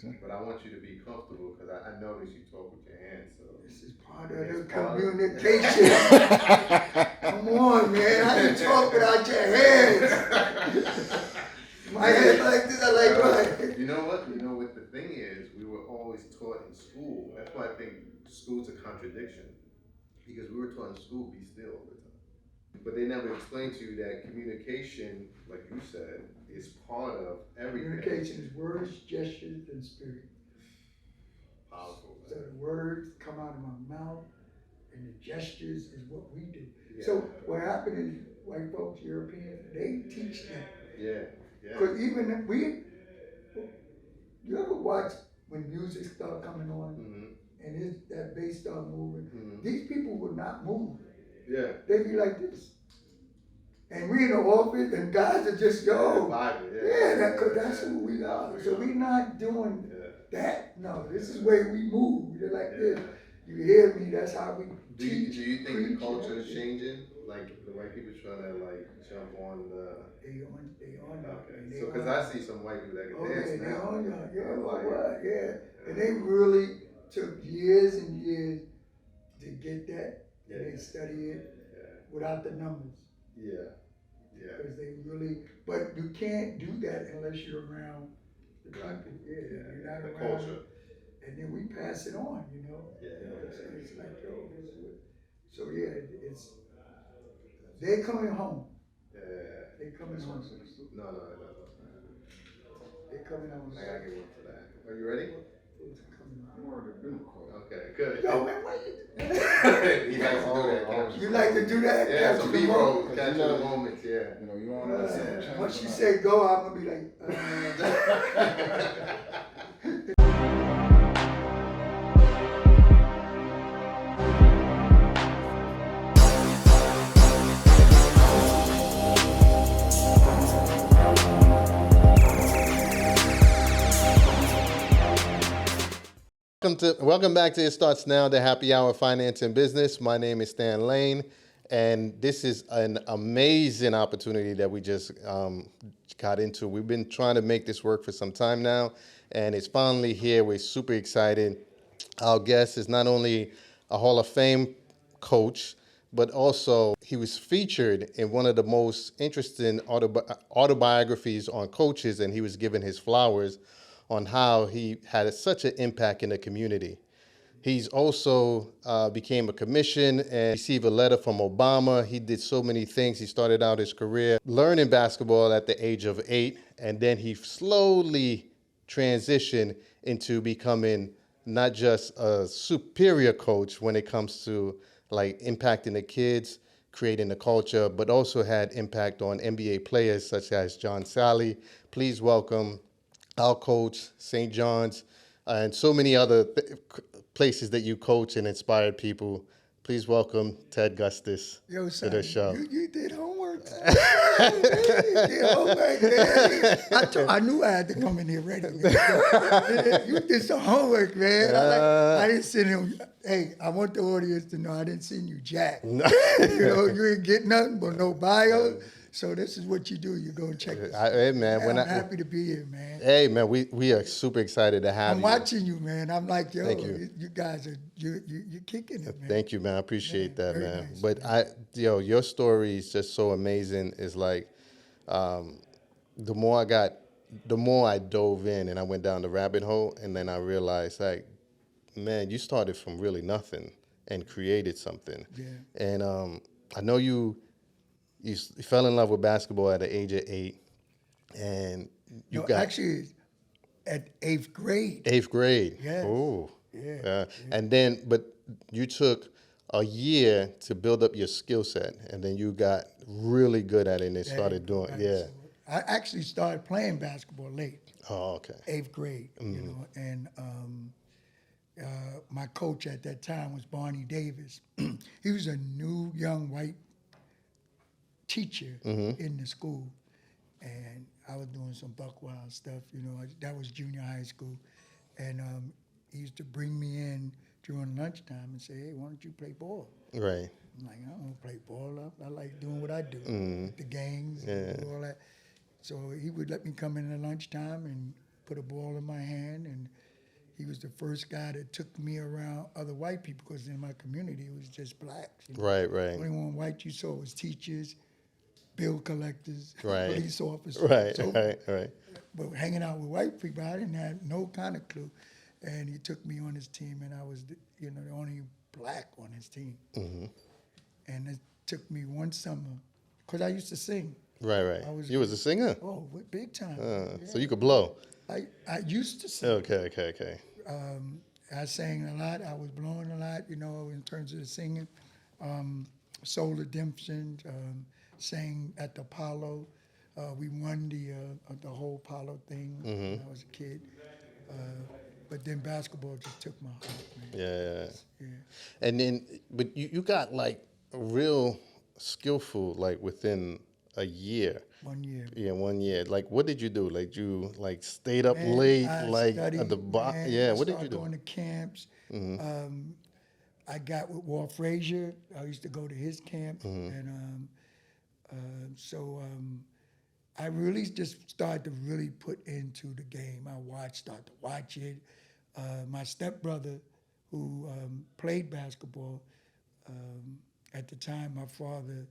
But I want you to be comfortable because I notice you talk with your hands. So this is part of the communication. Come on, man. How you talk without your hands? My head like this, I like right. You know what? You know what the thing is? We were always taught in school. That's why I think school's a contradiction. Because we were taught in school, be still all the time. But they never explained to you that communication, like you said, is part of everything. Communication is words, gestures, and spirit. Powerful. So the words come out of my mouth, and the gestures is what we do. Yeah. So what happened is white folks, Europeans, they teach that. Yeah. Because even if you ever watch when music start coming on, and that bass start moving, these people would not move. Yeah. They be like this. And we in the office, and guys are just, because that's who we are. So we not doing that. No, this is the way we move. They're like this. You hear me? That's how we teach. Do you think the culture is changing? Like the white people trying to jump on the. They on you. Okay. So because I see some white people that can dance now. They on you. Yeah. And they really took years and years to get that. And they study it without the numbers. Yeah. Because they really, but you can't do that unless you're around the people. You're not the around culture. And then we pass it on, It's like, this is what. So it's they're coming home. They're coming home. No. They're coming home. I gotta get one for that. Are you ready? Okay, good. Yo, man, why you? He likes to do that. You like to do that? Yeah, some B-roll, capture the moments. Yeah. You want to. Once you say go, I'm gonna be like. Welcome back to It Starts Now, the Happy Hour Finance and Business. My name is Stan Lane, and this is an amazing opportunity that we just got into. We've been trying to make this work for some time now, and it's finally here. We're super excited. Our guest is not only a Hall of Fame coach, but also he was featured in one of the most interesting autobiographies on coaches, and he was given his flowers on how he had such an impact in the community. He's also became a commission and received a letter from Obama. He did so many things. He started out his career learning basketball at the age of 8, and then he slowly transitioned into becoming not just a superior coach when it comes to like impacting the kids, creating the culture, but also had impact on NBA players such as John Sally. Please welcome our coach, St. John's, and so many other places that you coach and inspired people. Please welcome Ted Gustus to the show. You did homework. You did homework, man. I knew I had to come in here ready. You did some homework, man. I didn't send him. Hey, I want the audience to know I didn't send you jack. You ain't get nothing but no bio. So this is what you do. You go and check this. Hey, man. I'm happy to be here, man. Hey, man. We are super excited to have you. I'm watching you, man. I'm like, yo, Thank you. You guys are you're kicking it, man. Thank you, man. I appreciate that, man. Nice, but man. your story is just so amazing. It's like, the more I dove in and I went down the rabbit hole, and then I realized, like, man, you started from really nothing and created something. Yeah. And I know you fell in love with basketball at the age of 8, and you got actually at 8th grade. 8th grade. Yes. Oh. Yeah. And then, but you took a year to build up your skill set, and then you got really good at it and started doing. I actually started playing basketball late. Oh, okay. 8th grade, and my coach at that time was Barney Davis. He was a new young white teacher in the school, and I was doing some buck wild stuff. That was junior high school, and he used to bring me in during lunchtime and say, "Hey, why don't you play ball?" Right. I'm like, "I don't play ball. I like doing what I do, the gangs Yeah. and all that." So he would let me come in at lunchtime and put a ball in my hand, and was the first guy that took me around other white people because in my community it was just blacks. You know? Right, The right, only one white you saw was teachers, bill collectors, right, police officers. right, So, right, right. but hanging out with white people, I didn't have no kind of clue. And he took me on his team, and I was, the only black on his team. Hmm. And it took me one summer, because I used to sing. Right, right. I was You was a singer? big time. So you could blow. I used to sing. Okay, okay, okay. I sang a lot. I was blowing a lot, in terms of the singing. Soul Redemption, sang at the Apollo. We won the whole Apollo thing when I was a kid. But then basketball just took my heart, man. Yeah. Yeah. And then, but you got like real skillful like within a year. 1 year. Yeah, 1 year. Like, what did you do? Like, you like stayed up Man, late, I like studied, at the man. Yeah, I what did you started do? going to camps. I got with Walt Frazier. I used to go to his camp, and I really just started to really put into the game. Started to watch it. My stepbrother, who played basketball, at the time, my father,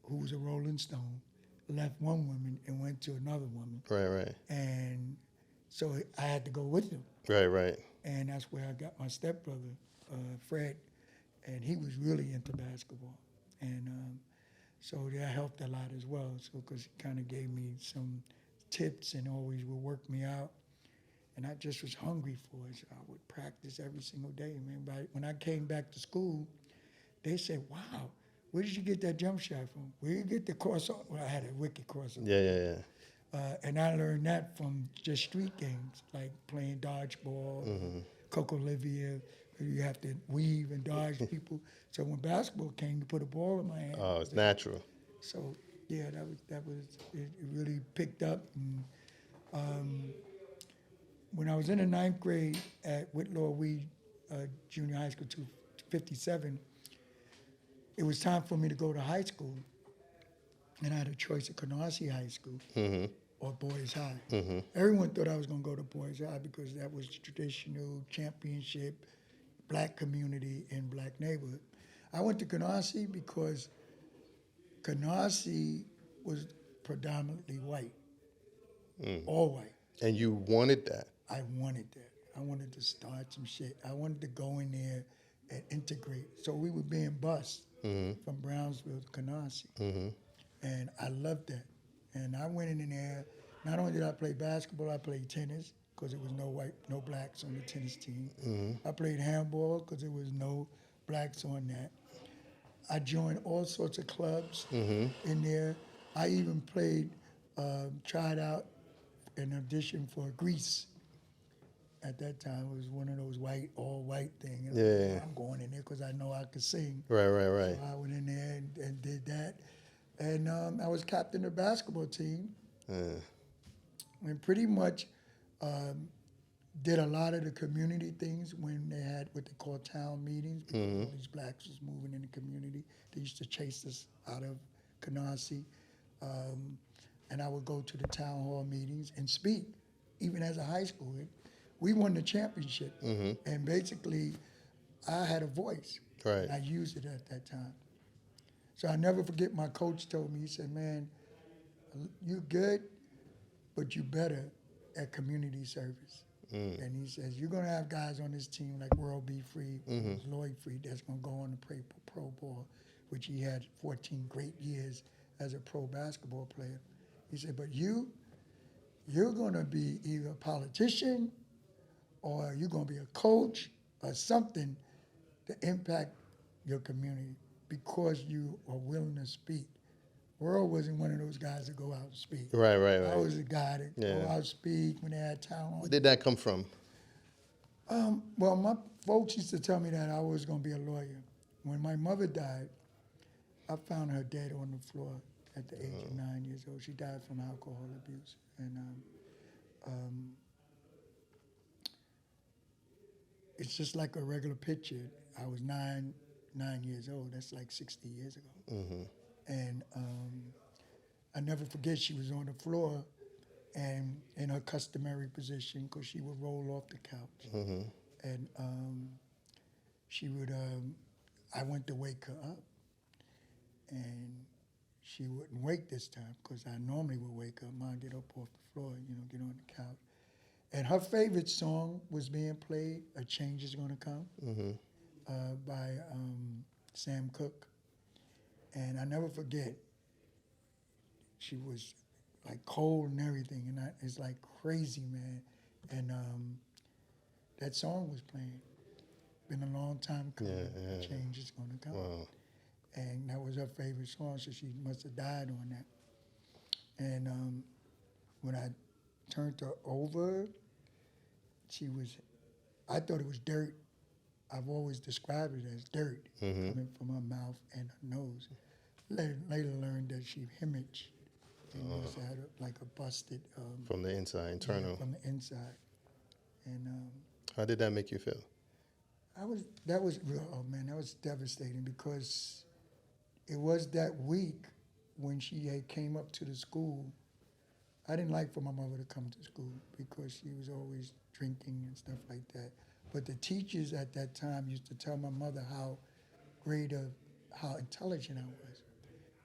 who was a Rolling Stone, left one woman and went to another woman. Right, right, And so I had to go with him. right, right. And that's where I got my stepbrother, Fred, and he was really into basketball. And so that helped a lot as well. So, because he kind of gave me some tips and always would work me out. And I just was hungry for it. So I would practice every single day, man. But when I came back to school, they said, wow, where did you get that jump shot from? Where did you get the crossover? Well, I had a wicked crossover. Yeah, yeah, yeah. And I learned that from just street games, like playing dodgeball, Coco Olivia, where you have to weave and dodge people. So when basketball came, you put a ball in my hand. Oh, it's natural. So yeah, it really picked up. And when I was in the ninth grade at Whitlaw Weed Junior High School, 257, it was time for me to go to high school, and I had a choice of Canarsie High School or Boys High. Everyone thought I was going to go to Boys High because that was the traditional championship black community in black neighborhood. I went to Canarsie because Canarsie was predominantly white, all white. And you wanted that. I wanted that. I wanted to start some shit. I wanted to go in there and integrate. So we were being bused from Brownsville to Canarsie. And I loved that. And I went in there. Not only did I play basketball, I played tennis because there was no blacks on the tennis team. I played handball because there was no blacks on that. I joined all sorts of clubs in there. I even tried out an audition for Grease. At that time, it was one of those all white things. Yeah. I'm going in there because I know I could sing. Right, right, right. So I went in there and did that. And I was captain of the basketball team. And pretty much did a lot of the community things when they had what they call town meetings. Because all these blacks was moving in the community. They used to chase us out of Canarsie. And I would go to the town hall meetings and speak, even as a high schooler. We won the championship. And basically, I had a voice. Right. And I used it at that time. So I never forget my coach told me, he said, man, you good, but you better at community service. And he says, you're going to have guys on this team like World B. Free, Lloyd Free, that's going to go on to play pro ball, which he had 14 great years as a pro basketball player. He said, but you're going to be either a politician or you're going to be a coach or something to impact your community because you are willing to speak. World wasn't one of those guys that go out and speak. Right, right, right. I was the guy that go out and speak when they had town. Where did that come from? Well, my folks used to tell me that I was going to be a lawyer. When my mother died, I found her dead on the floor at the age of 9 years old. She died from alcohol abuse. And it's just like a regular picture. I was nine years old. That's like 60 years ago. And I never forget, she was on the floor and in her customary position, because she would roll off the couch, and she would. I went to wake her up, and she wouldn't wake this time because I normally would wake up. Mom, get up off the floor, get on the couch. And her favorite song was being played, "A Change Is Gonna Come," by Sam Cooke. And I never forget, she was like cold and everything, and it's like crazy, man. And that song was playing. Been a long time coming. Yeah. Change is gonna come. Wow. And that was her favorite song, so she must have died on that. And when I turned her over, I thought it was dirt. I've always described it as dirt coming from her mouth and her nose. Later learned that she hemorrhaged and had like a busted From the inside, internal. from the inside. And How did that make you feel? that was real. Oh man, that was devastating because it was that week when she had came up to the school. I didn't like for my mother to come to school because she was always drinking and stuff like that. But the teachers at that time used to tell my mother how how intelligent I was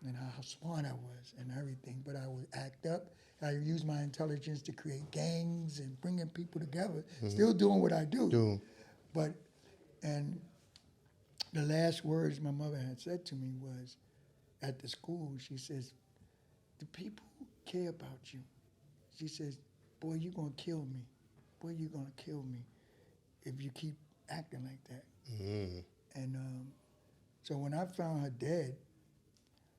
and how smart I was and everything. But I would act up. I used my intelligence to create gangs and bringing people together, still doing what I do. But, and the last words my mother had said to me was, at the school, she says, "The people care about you." She says, "Boy, you're going to kill me. Boy, you're going to kill me if you keep acting like that." And so when I found her dead,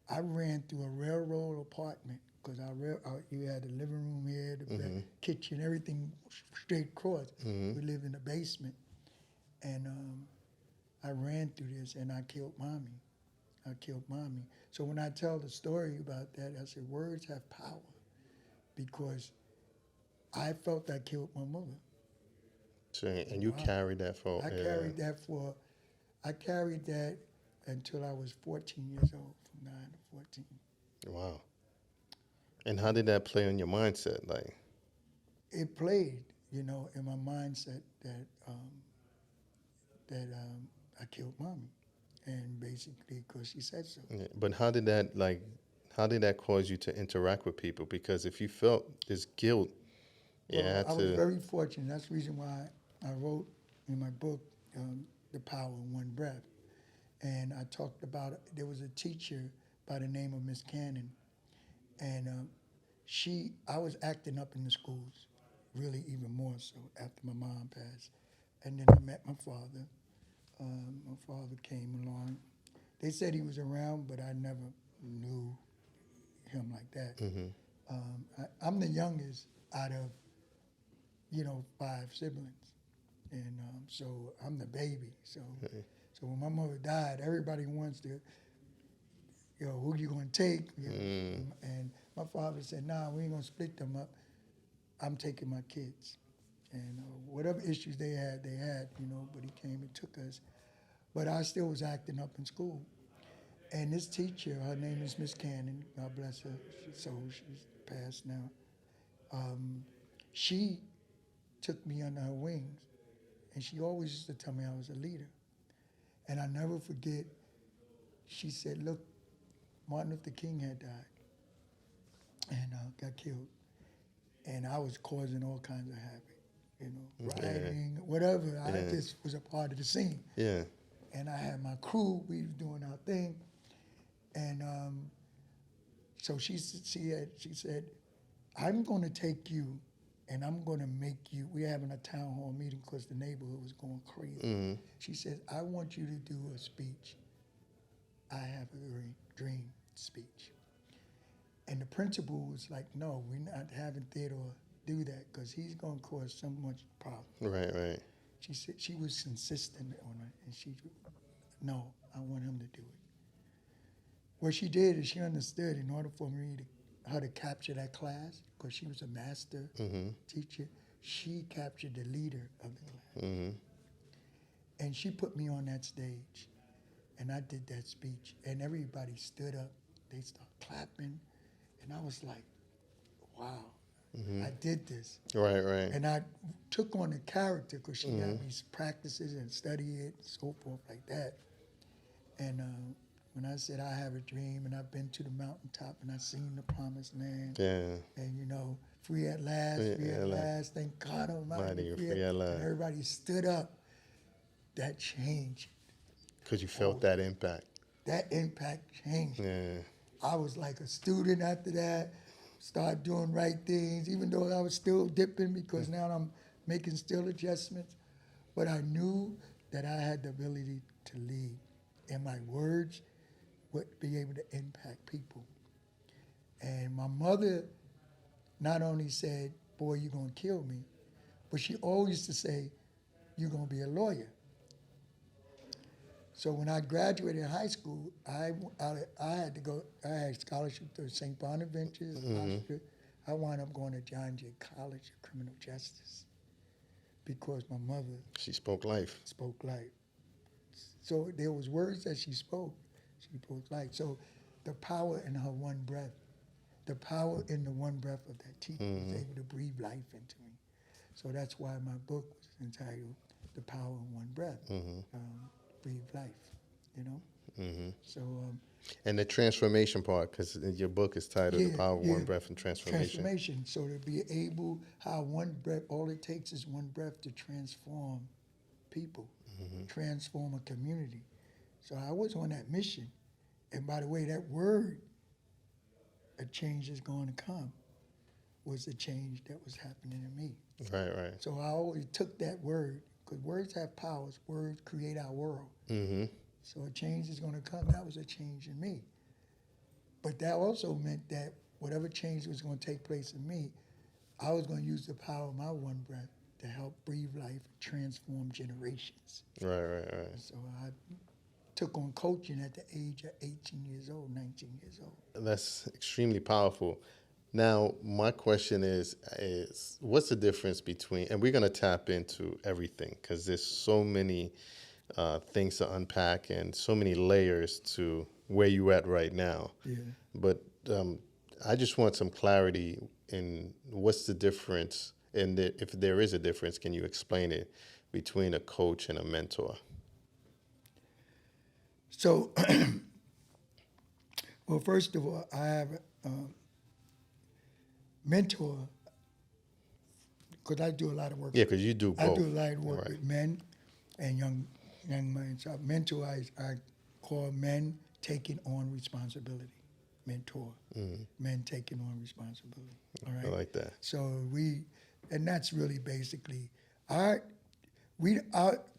I ran through a railroad apartment because you had the living room here, the kitchen, everything straight across. We lived in the basement. And I ran through this and I killed Mommy. I killed Mommy. So when I tell the story about that, I say words have power because I felt I killed my mother. So, and you carried that for. I carried that until I was 14 years old, from 9 to 14. Wow. And how did that play on your mindset? Like, It played, in my mindset that I killed Mommy, and basically because she said so. yeah. But how did that cause you to interact with people? Because if you felt this guilt, you had I was to. very fortunate. That's the reason why I wrote in my book, The Power of One Breath. And I talked about, there was a teacher by the name of Miss Cannon. And I was acting up in the schools, really even more so after my mom passed. And then I met my father. My father came along. They said he was around, but I never knew him like that. I'm the youngest out of 5 siblings, and so I'm the baby. So when my mother died, everybody wants to, who you gonna take? And my father said, "Nah, we ain't gonna split them up. I'm taking my kids." And whatever issues they had, but he came and took us. But I still was acting up in school. And this teacher, her name is Miss Cannon, God bless her, she's passed now. She took me under her wings, and she always used to tell me I was a leader. And I never forget, she said, "Look, Martin Luther King had died and got killed. And I was causing all kinds of havoc, rioting, whatever. I just was a part of the scene. Yeah. And I had my crew, we was doing our thing. And so she said, "I'm going to take you and I'm going to make you," we're having a town hall meeting because the neighborhood was going crazy. She said, "I want you to do a speech. I have a dream speech." And the principal was like, "No, we're not having Theodore do that because he's going to cause so much problem." Right. She said she was insistent on it, and "No, I want him to do it." What she did is she understood in order for me how to capture that class, because she was a master teacher, she captured the leader of the class. And she put me on that stage, and I did that speech, and everybody stood up. They started clapping, and I was like, wow. I did this. Right, right. And I took on the character because she had these practices and study it, and so forth like that. And when I said I have a dream and I've been to the mountaintop and I've seen the promised land, Yeah. and free at last, free at last, thank God Almighty, Mighty, free at last. and everybody stood up. That changed. Because you felt that impact. That impact changed. Yeah. I was like a student after that, started doing right things, even though I was still dipping because now I'm making still adjustments. But I knew that I had the ability to lead, and my words would be able to impact people. And my mother not only said, boy, you're going to kill me, but she always used to say, you're going to be a lawyer. So when I graduated high school, I had to go. I had scholarship to St. Bonaventure's. I wound up going to John Jay College of Criminal Justice because my mother She spoke life. spoke life. So there was words that she spoke. She spoke life. So the power in her one breath, the power in the one breath of that teacher was able to breathe life into me. So that's why my book was entitled "The Power in One Breath." Breathe life, So And the transformation part, because your book is titled The Power of yeah. One Breath and Transformation. So to be able, how one breath, all it takes is one breath to transform people, transform a community. So I was on that mission. And by the way, that word, a change is going to come, was the change that was happening in me. Right, right. So I always took that word, because words have powers. Words create our world. So a change is going to come. That was a change in me. But that also meant that whatever change was going to take place in me, I was going to use the power of my one breath to help breathe life, transform generations. Right, right, right. So I took on coaching at the age of 18 years old, 19 years old. That's extremely powerful. Now, my question is what's the difference between, and we're going to tap into everything because there's so many things to unpack and so many layers to where you at right now. Yeah. But I just want some clarity in what's the difference, and if there is a difference, can you explain it between a coach and a mentor? So, well, first of all, I have a mentor, because I do a lot of work. Yeah, because you do both. I do a lot of work Right. with men and young men. So mentor, I call men taking on responsibility. Mentor, men taking on responsibility. All right. I like that. So and that's really basically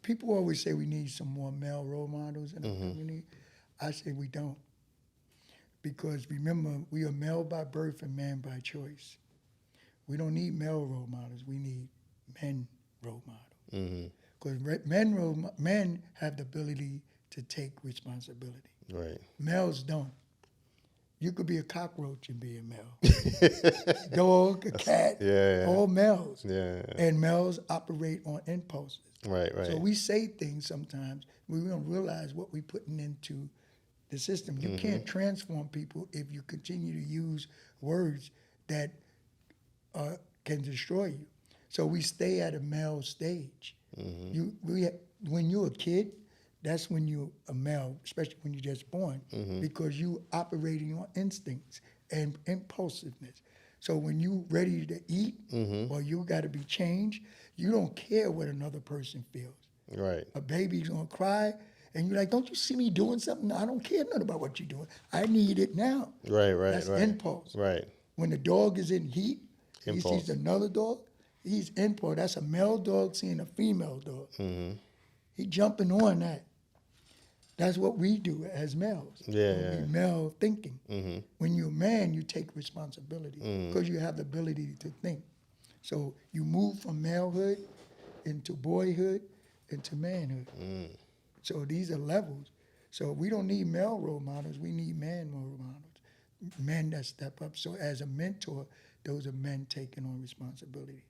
people always say we need some more male role models in the community. I say we don't. Because remember, we are male by birth and man by choice. We don't need male role models. We need men role models. Because men have the ability to take responsibility. Right. Males don't. You could be a cockroach and be a male. Dog, a cat, Yeah. all males. Yeah. And males operate on impulses. Right, right. So we say things sometimes, we don't realize what we're putting into the system. You can't transform people if you continue to use words that can destroy you. So we stay at a male stage. When you're a kid, that's when you're a male, especially when you're just born, because you operating on instincts and impulsiveness. So when you ready to eat or you got to be changed, you don't care what another person feels. Right. A baby's gonna cry, and you're like, don't you see me doing something? I don't care nothing about what you're doing. I need it now. Right, right, That's right. impulse. Right. When the dog is in heat, Impulse. he sees another dog, he's impulse. That's a male dog seeing a female dog. He jumping on that. That's what we do as males. Yeah. We male thinking. When you're a man, you take responsibility because you have the ability to think. So you move from malehood into boyhood into manhood. So these are levels. So we don't need male role models. We need man role models, men that step up. So as a mentor, those are men taking on responsibility.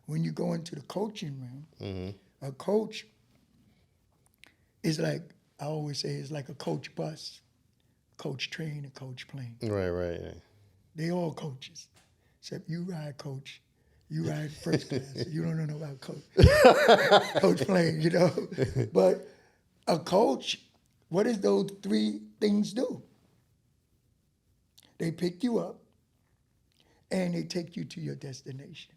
When you go into the coaching realm, a coach is like, I always say, it's like a coach bus, coach train, and coach plane. Right, right, right. They all coaches. Except you ride coach. You ride first class. You don't know about coach. Coach playing, But a coach, what does those three things do? They pick you up and they take you to your destination.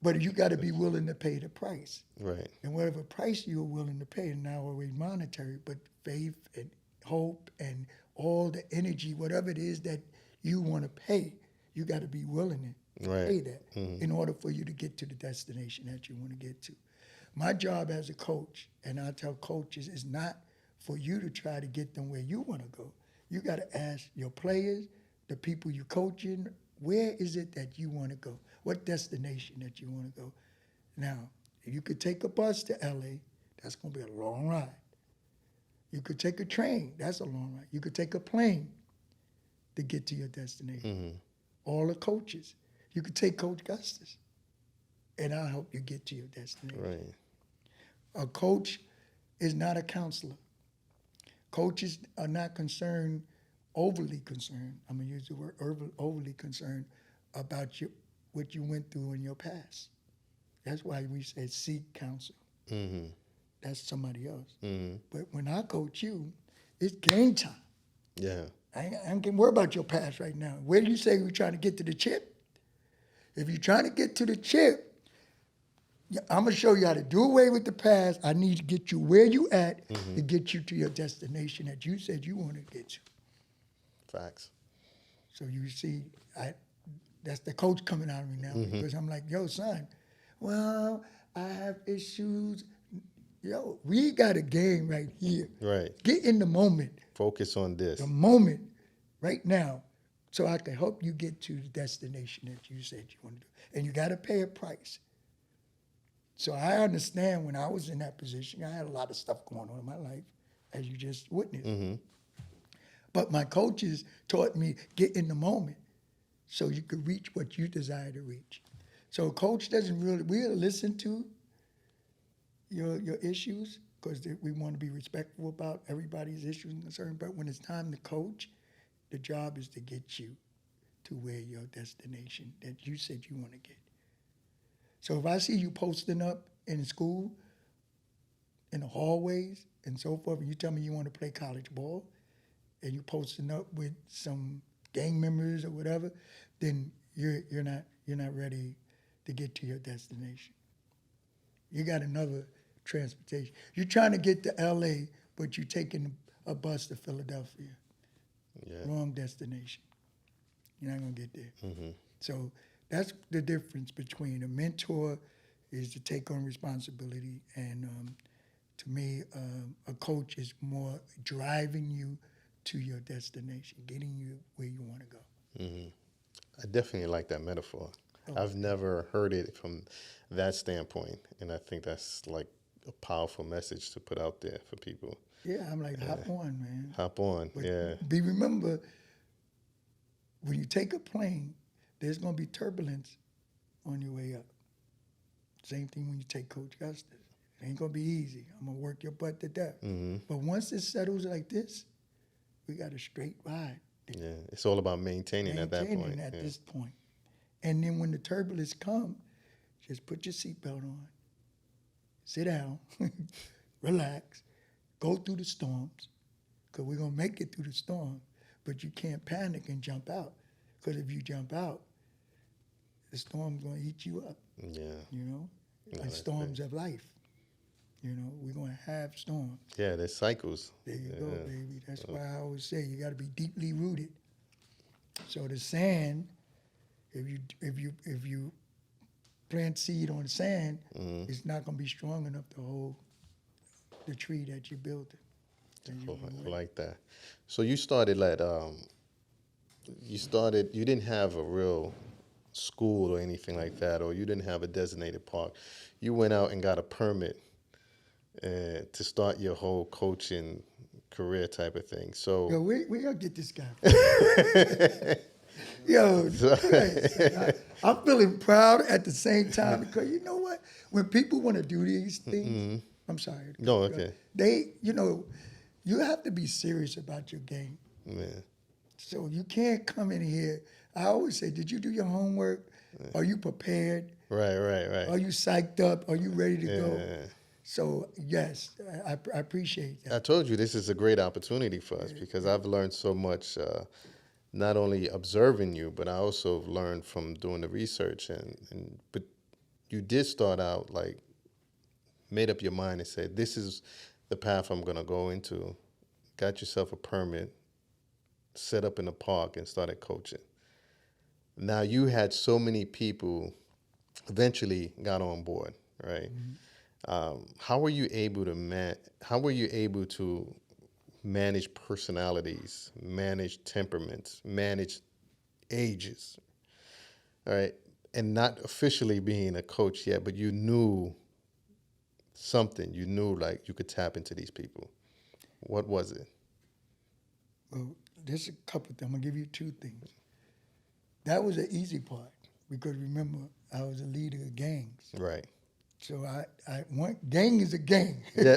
But you got to be willing to pay the price. Right. And whatever price you're willing to pay, not always monetary, but faith and hope and all the energy, whatever it is that you want to pay, you got to be willing to pay that in order for you to get to the destination that you want to get to. My job as a coach, and I tell coaches, is not for you to try to get them where you want to go. You got to ask your players, the people you're coaching, where is it that you want to go? What destination that you want to go? Now, you could take a bus to LA, that's going to be a long ride. You could take a train, that's a long ride. You could take a plane to get to your destination. All the coaches. You could take Coach Gustus, and I'll help you get to your destination. Right. A coach is not a counselor. Coaches are not overly concerned, I'm going to use the word overly concerned about what you went through in your past. That's why we say seek counsel. That's somebody else. But when I coach you, it's game time. Yeah. I ain't gonna worry about your past right now. Where do you say we're trying to get to the chip? If you're trying to get to the chip, I'm going to show you how to do away with the past. I need to get you where you at to get you to your destination that you said you want to get to. Facts. So you see, that's the coach coming out of me now because I'm like, yo, son, well, I have issues. Yo, we got a game right here. Right. Get in the moment. Focus on this. The moment right now so I can help you get to the destination that you said you want to do. And you got to pay a price. So I understand when I was in that position, I had a lot of stuff going on in my life, as you just witnessed. But my coaches taught me get in the moment so you could reach what you desire to reach. So a coach doesn't really, we'll listen to your issues because we want to be respectful about everybody's issues and concerns. But when it's time to coach, the job is to get you to where your destination that you said you want to get. So if I see you posting up in school, in the hallways and so forth, and you tell me you want to play college ball, and you posting up with some gang members or whatever, then you're not ready to get to your destination. You got another transportation. You're trying to get to LA, but you're taking a bus to Philadelphia. Yeah. Wrong destination. You're not gonna get there. So that's the difference between a mentor is to take on responsibility, and to me, a coach is more driving you to your destination, getting you where you want to go. I definitely like that metaphor. I've never heard it from that standpoint, and I think that's like a powerful message to put out there for people. Yeah, I'm like, hop on, man. Hop on, But yeah. remember, when you take a plane, there's going to be turbulence on your way up. Same thing when you take Coach Gustus. It ain't going to be easy. I'm going to work your butt to death. But once it settles like this, we got a straight ride. Yeah, it's all about maintaining at that point. Maintaining at this point. And then when the turbulence come, just put your seatbelt on, sit down, relax, go through the storms, because we're going to make it through the storm. But you can't panic and jump out, because if you jump out, the storm's going to eat you up. Yeah. You know? No, And storms of life. You know, we're going to have storms. Yeah, there's cycles. There you go, baby. That's why I always say you got to be deeply rooted. So the sand, if you plant seed on the sand, it's not going to be strong enough to hold the tree that you built. I like that. So you started you didn't have a real school or anything like that, or you didn't have a designated park. You went out and got a permit to start your whole coaching career type of thing. So Yo, where y'all get this guy from? Yo, I'm feeling proud at the same time because you know what? When people want to do these things, I'm sorry. No, okay. You have to be serious about your game. Yeah. So you can't come in here. I always say, did you do your homework? Are you prepared? Right, right. Are you psyched up? Are you ready to go? Yeah. So yes, I appreciate I that. told you this is a great opportunity for us because I've learned so much, not only observing you, but I also learned from doing the research. But you did start out like made up your mind and said, "This is the path I'm gonna go into." Got yourself a permit, set up in a park, and started coaching. Now you had so many people eventually got on board, right? How were you able to How were you able to manage personalities, manage temperaments, manage ages, all right? And not officially being a coach yet, but you knew something. You knew like you could tap into these people. What was it? Well, there's a couple things. I'm gonna give you two things. That was the easy part because remember I was a leader of gangs. Right. So I one gang is a gang. Yeah.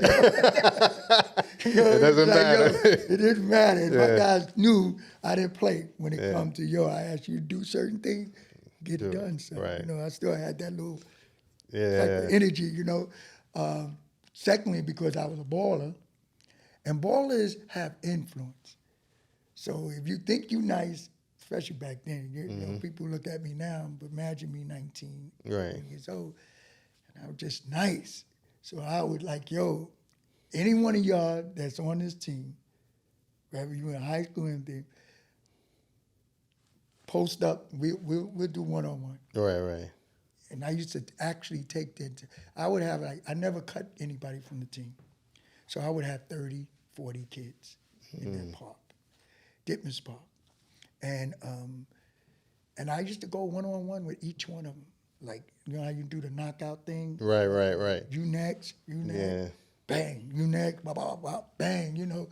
You know, It doesn't like, yo, matter. it didn't matter. My Yeah. guys knew I didn't play when it Yeah. come to yo. I asked you to do certain things, get Do it it. done. So Right. you know, I still had that little type Yeah. of energy. You know. Secondly, because I was a baller, and ballers have influence. So if you think you nice, especially back then, you know, people look at me now, but imagine me 19 Right. years old, and I was just nice. So I would like, yo, any one of y'all that's on this team, whether you in high school or anything, post up. We'll do one-on-one. Right. Right. And I used to actually take that. I would have like, I never cut anybody from the team. So I would have 30, 40 kids in that park, Ditmas Park. And I used to go one-on-one with each one of them. Like, you know how you do the knockout thing? Right. Right. Right. You next, Yeah. bang, you next, blah, blah, blah, bang, you know.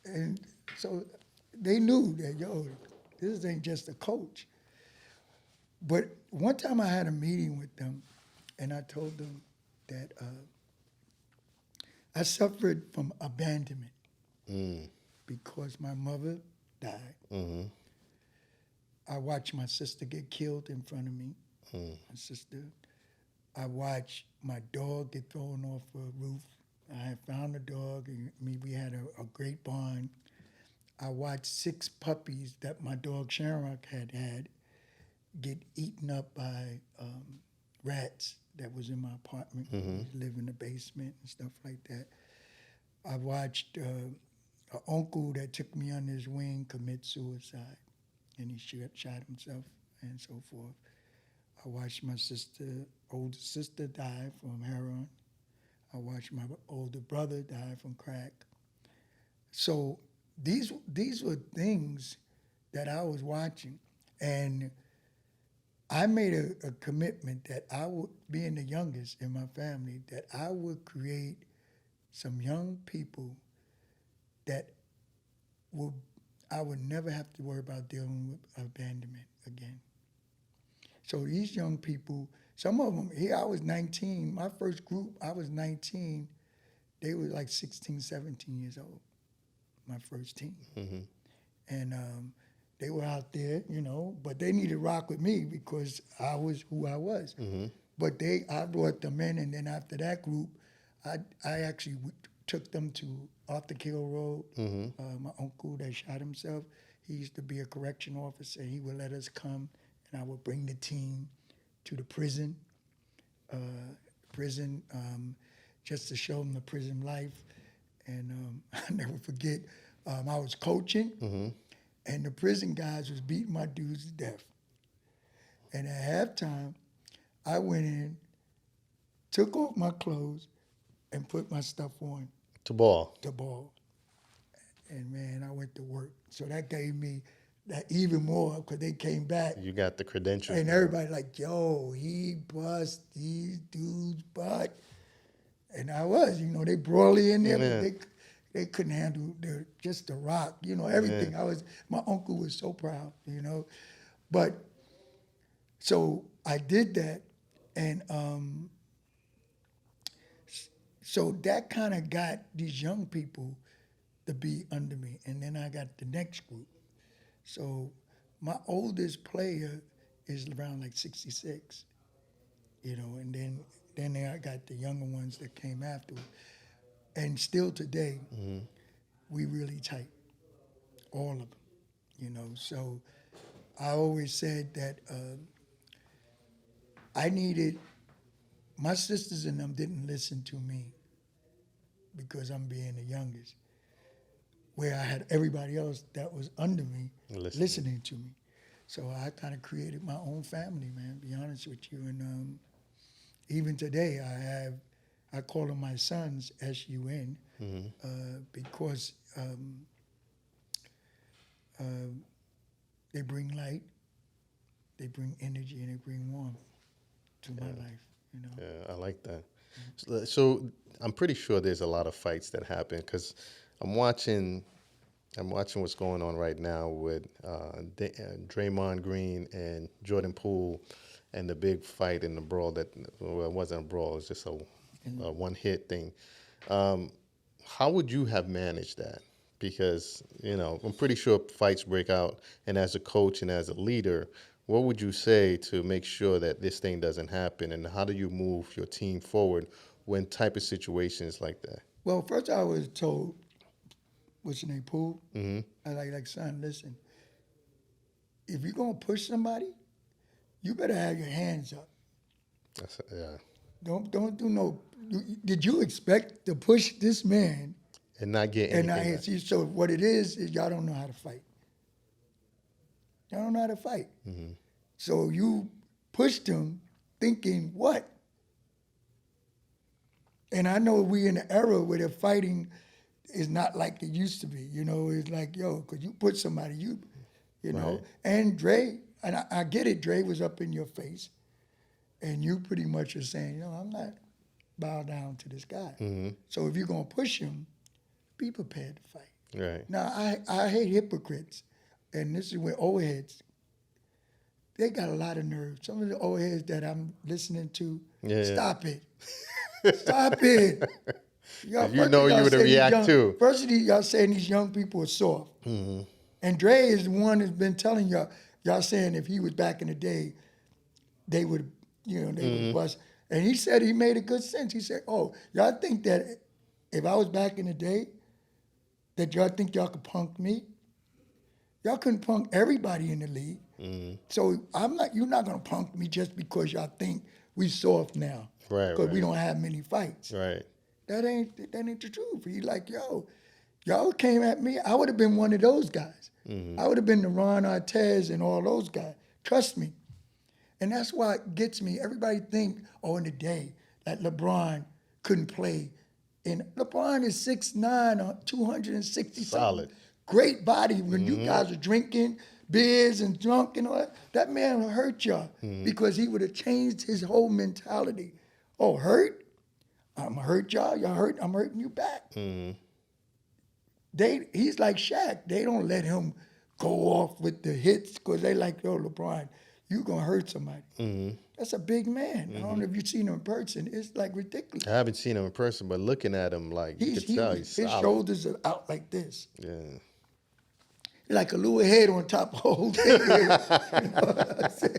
And so they knew that, yo, this ain't just a coach. But one time I had a meeting with them, and I told them that I suffered from abandonment because my mother died. Mm-hmm. I watched my sister get killed in front of me, my sister. I watched my dog get thrown off a roof. I had found the dog, and we had a great bond. I watched 6 puppies that my dog Shamrock had get eaten up by rats that was in my apartment. We live in the basement and stuff like that. I watched an uncle that took me under his wing commit suicide, and he shot himself and so forth. I watched my older sister die from heroin. I watched my older brother die from crack. So these were things that I was watching, and I made a commitment that I would, being the youngest in my family, that I would create some young people that I would never have to worry about dealing with abandonment again. So these young people, some of them, here I was 19, my first group, I was 19, they were like 16, 17 years old, my first team. And they were out there, you know, but they needed to rock with me because I was who I was. But I brought them in, and then after that group, I actually took them to Arthur Kill Road. My uncle that shot himself, he used to be a correction officer. He would let us come, and I would bring the team to the prison, just to show them the prison life. And I never forget, I was coaching, and the prison guys was beating my dudes to death. And at halftime, I went in, took off my clothes, and put my stuff on To ball. the ball. And man, I went to work. So that gave me that even more because they came back. You got the credentials. And everybody like, yo, he bust these dudes' butt. And I was, you know, they broadly in there, but they couldn't handle just the rock, you know, everything. My uncle was so proud, you know. But so I did that, and so that kind of got these young people to be under me. And then I got the next group. So my oldest player is around like 66, you know, and then I got the younger ones that came afterward. And still today, we really tight, all of them, you know. So I always said that I needed, my sisters and them didn't listen to me because I'm being the youngest, where I had everybody else that was under me listening to me. So I kind of created my own family, man, to be honest with you. And even today, I call them my sons, S-U-N, because they bring light, they bring energy, and they bring warmth to my life, you know. Yeah, I like that. So I'm pretty sure there's a lot of fights that happen because I'm watching. I'm watching what's going on right now with Draymond Green and Jordan Poole, and the big fight in the brawl that, well, it wasn't a brawl. It was just a one-hit thing. How would you have managed that? Because, you know, I'm pretty sure fights break out, and as a coach and as a leader, what would you say to make sure that this thing doesn't happen, and how do you move your team forward when type of situations like that? Well, first I was told, what's your name, Poole? I like, son, listen, if you're going to push somebody, you better have your hands up. Yeah. Don't do no. Did you expect to push this man And not get and anything. not hit? See, so what it is y'all don't know how to fight. Y'all don't know how to fight. So you pushed him thinking what? And I know we in an era where the fighting is not like it used to be. You know, it's like, yo, because you put somebody, you know. Right. And Dre, and I get it, Dre was up in your face. And you pretty much are saying, you know, I'm not bow down to this guy. So if you're going to push him, be prepared to fight. Right. Now, I hate hypocrites. And this is where old heads, they got a lot of nerve. Some of the old heads that I'm listening to, stop it. Stop it. Y'all, You know you would react too. First of all, y'all saying these young people are soft. And Dre is the one that's been telling y'all saying if he was back in the day, they would, you know, they would bust. And he said he made a good sense. He said, oh, y'all think that if I was back in the day, that y'all think y'all could punk me? Y'all couldn't punk everybody in the league. So you're not gonna punk me just because y'all think we soft now. Right. Because we don't have many fights. Right. That ain't the truth. He like, yo, y'all came at me. I would have been one of those guys. I would have been the Ron Artest and all those guys. Trust me. And that's why it gets me. Everybody think, oh, in the day that LeBron couldn't play. And LeBron is 6'9", 260 Solid. something. Great body. When you guys are drinking beers and drunk and all that man would hurt y'all because he would have changed his whole mentality. Oh, hurt? I'm gonna hurt y'all. Y'all hurt? I'm hurting you back. He's like Shaq. They don't let him go off with the hits because they like, yo, LeBron, you gonna hurt somebody. That's a big man. I don't know if you've seen him in person. It's like ridiculous. I haven't seen him in person, but looking at him, like, you could tell he's his solid. shoulders are out like this. Yeah. Like a little head on top of the whole thing. You know what I'm saying?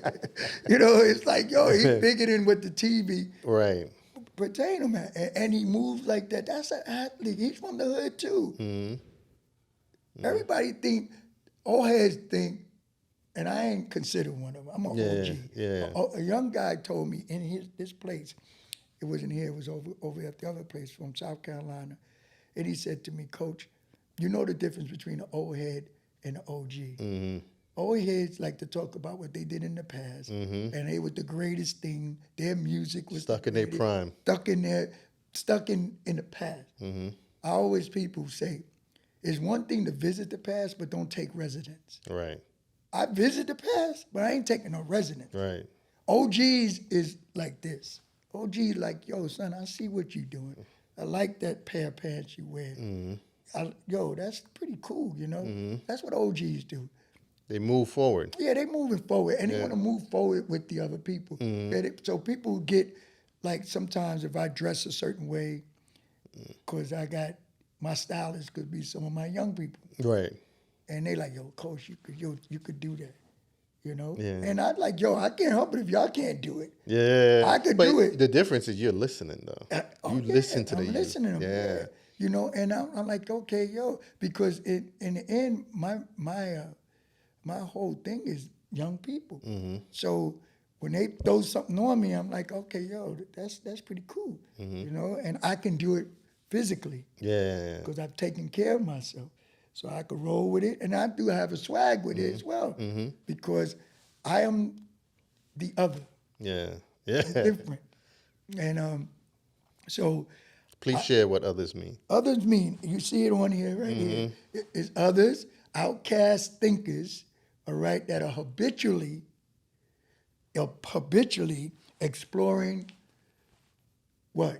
You know, it's like, yo, he's bigger than what the TV Right. pertain him at. And he moves like that. That's an athlete. He's from the hood too. Everybody think, old heads think, and I ain't considered one of them. I'm an OG. Yeah. A young guy told me in this place, it wasn't here, it was over at the other place from South Carolina. And he said to me, Coach, you know the difference between an old head and an OG. Old heads like to talk about what they did in the past, and they were the greatest thing. Their music was Stuck in their prime. Stuck in the past. I always people say, it's one thing to visit the past, but don't take residence. Right. I visit the past, but I ain't taking no residence. Right. OGs is like this. OGs like, yo, son, I see what you doing. I like that pair of pants you wear. Yo, that's pretty cool, you know? That's what OGs do. They move forward. Yeah, they moving forward, and they want to move forward with the other people. So people get, like, sometimes if I dress a certain way, because I got, my stylist could be some of my young people. Right. And they like, yo, Coach, you could do that. you know. Yeah. And I like, yo, I can't help it if y'all can't do it. Yeah. I could but do it. The difference is you're listening though. Oh, You yeah, listen to I'm the youth. listening to them. Yeah. You know, and I'm like, okay, yo, because in the end, my whole thing is young people. Mm-hmm. So when they throw something on me, I'm like, okay, yo, that's pretty cool, Mm-hmm. you know, and I can do it physically Yeah. because I've taken care of myself, so I could roll with it, and I do have a swag with it as well because I am the other, Yeah. Yeah. different, and so. Please share what others mean. Others mean, you see it on here, right here. It's others, outcast thinkers, all right, that are habitually exploring what?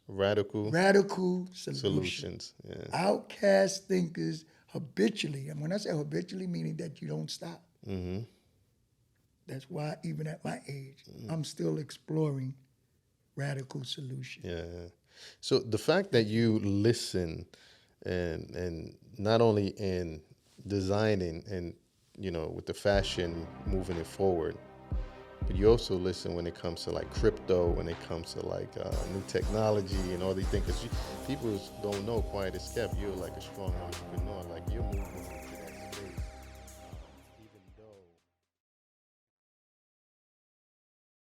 Radical Radical solutions. solutions. Yeah. Outcast thinkers habitually, and when I say habitually, meaning that you don't stop. Mm-hmm. That's why even at my age, I'm still exploring radical solutions. Yeah. So the fact that you listen and not only in designing and with the fashion moving it forward, but you also listen when it comes to like crypto, when it comes to like new technology and all these things. Because people don't know quite as kept. You're like a strong entrepreneur.